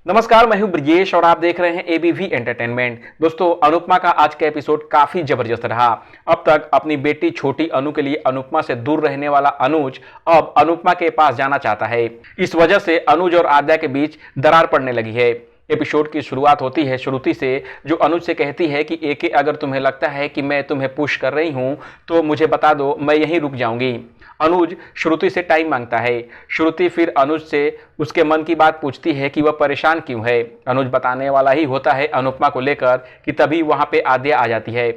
नमस्कार, मैं हूं ब्रजेश और आप देख रहे हैं एबीवी एंटरटेनमेंट। दोस्तों, अनुपमा का आज का एपिसोड काफी जबरदस्त रहा। अब तक अपनी बेटी छोटी अनु के लिए अनुपमा से दूर रहने वाला अनुज अब अनुपमा के पास जाना चाहता है। इस वजह से अनुज और आद्या के बीच दरार पड़ने लगी है। एपिसोड की शुरुआत होती है श्रुति से, जो अनुज से कहती है कि एके, अगर तुम्हें लगता है कि मैं तुम्हें पुश कर रही हूं तो मुझे बता दो, मैं यहीं रुक जाऊंगी। अनुज श्रुति से टाइम मांगता है। श्रुति फिर अनुज से उसके मन की बात पूछती है कि वह परेशान क्यों है। अनुज बताने वाला ही होता है अनुपमा को लेकर कि तभी वहां पे आद्या आ जाती है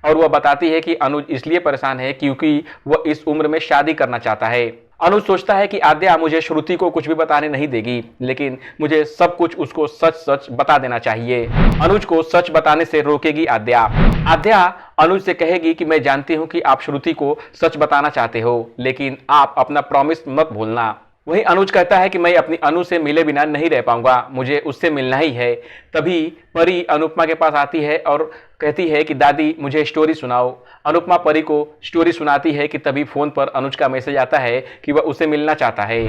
और वह बताती है कि अनुज इसलिए परेशान है क्योंकि वह इस उम्र में शादी करना चाहता है। अनुज सोचता है कि आद्या मुझे श्रुति को कुछ भी बताने नहीं देगी, लेकिन मुझे सब कुछ उसको सच सच बता देना चाहिए। अनुज को सच बताने से रोकेगी आद्या। आद्या अनुज से कहेगी कि मैं जानती हूं कि आप श्रुति को सच बताना चाहते हो, लेकिन आप अपना प्रॉमिस मत भूलना। वहीं अनुज कहता है कि मैं अपनी अनु से मिले बिना नहीं रह पाऊंगा, मुझे उससे मिलना ही है। तभी परी अनुपमा के पास आती है और कहती है कि दादी मुझे स्टोरी सुनाओ। अनुपमा परी को स्टोरी सुनाती है कि तभी फोन पर अनुज का मैसेज आता है कि वह उसे मिलना चाहता है।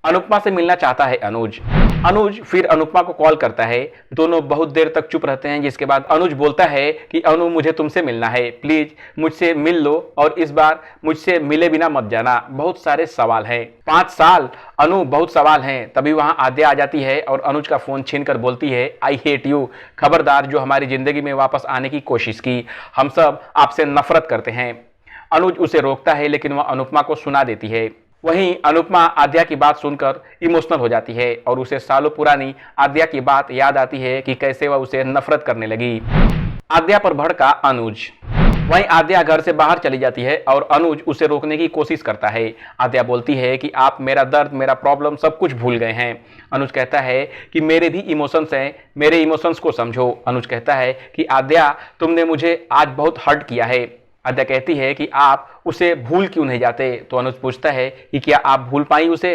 अनुपमा से मिलना चाहता है अनुज। अनुज फिर अनुपमा को कॉल करता है। दोनों बहुत देर तक चुप रहते हैं, जिसके बाद अनुज बोलता है कि अनु मुझे तुमसे मिलना है, प्लीज मुझसे मिल लो और इस बार मुझसे मिले बिना मत जाना, बहुत सारे सवाल हैं। 5 साल अनु, बहुत सवाल हैं। तभी वहां आद्या आ जाती है और अनुज का फोन छीनकर बोलती है, आई हेट यू, खबरदार जो हमारी जिंदगी में वापस आने की कोशिश की, हम सब आपसे नफरत करते हैं। अनुज उसे रोकता है, लेकिन वह अनुपमा को सुना देती है। वहीं अनुपमा आद्या की बात सुनकर इमोशनल हो जाती है और उसे सालों पुरानी आद्या की बात याद आती है कि कैसे वह उसे नफरत करने लगी। आद्या पर भड़का अनुज। वहीं आद्या घर से बाहर चली जाती है और अनुज उसे रोकने की कोशिश करता है। आद्या बोलती है कि आप मेरा दर्द, मेरा प्रॉब्लम सब कुछ भूल गए हैं। अनुज कहता है कि मेरे भी इमोशंस हैं, मेरे इमोशंस को समझो। अनुज कहता है कि आद्या तुमने मुझे आज बहुत हर्ट किया है। आद्या कहती है कि आप उसे भूल क्यों नहीं जाते। तो अनुज पूछता है कि क्या आप भूल पाई उसे।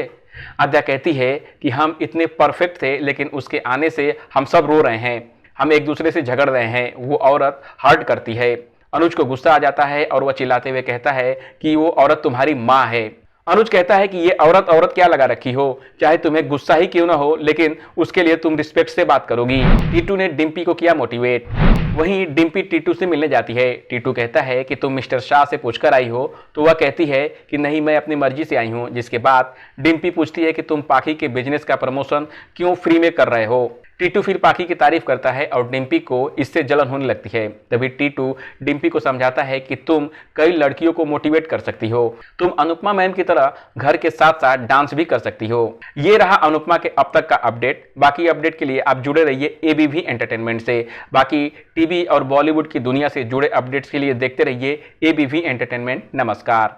आद्या कहती है कि हम इतने परफेक्ट थे, लेकिन उसके आने से हम सब रो रहे हैं, हम एक दूसरे से झगड़ रहे हैं, वो औरत हर्ट करती है। अनुज को गुस्सा आ जाता है और वह चिल्लाते हुए कहता है कि वो औरत तुम्हारी माँ है। अनुज कहता है कि ये औरत औरत क्या लगा रखी हो, चाहे तुम्हें गुस्सा ही क्यों ना हो, लेकिन उसके लिए तुम रिस्पेक्ट से बात करोगी। टीटू ने डिम्पी को किया मोटिवेट। वहीं डिम्पी टीटू से मिलने जाती है। टीटू कहता है कि तुम मिस्टर शाह से पूछकर आई हो। तो वह कहती है कि नहीं, मैं अपनी मर्जी से आई हूँ। जिसके बाद डिम्पी पूछती है कि तुम पाखी के बिजनेस का प्रमोशन क्यों फ्री में कर रहे हो। टीटू फिर पाखी की तारीफ करता है और डिम्पी को इससे जलन होने लगती है। तभी टीटू डिम्पी को समझाता है कि तुम कई लड़कियों को मोटिवेट कर सकती हो, तुम अनुपमा मैम की तरह घर के साथ साथ डांस भी कर सकती हो। ये रहा अनुपमा के अब तक का अपडेट। बाकी अपडेट के लिए आप जुड़े रहिए एबीवी एंटरटेनमेंट से। बाकी टीवी और बॉलीवुड की दुनिया से जुड़े अपडेट्स के लिए देखते रहिए एबीवी एंटरटेनमेंट। नमस्कार।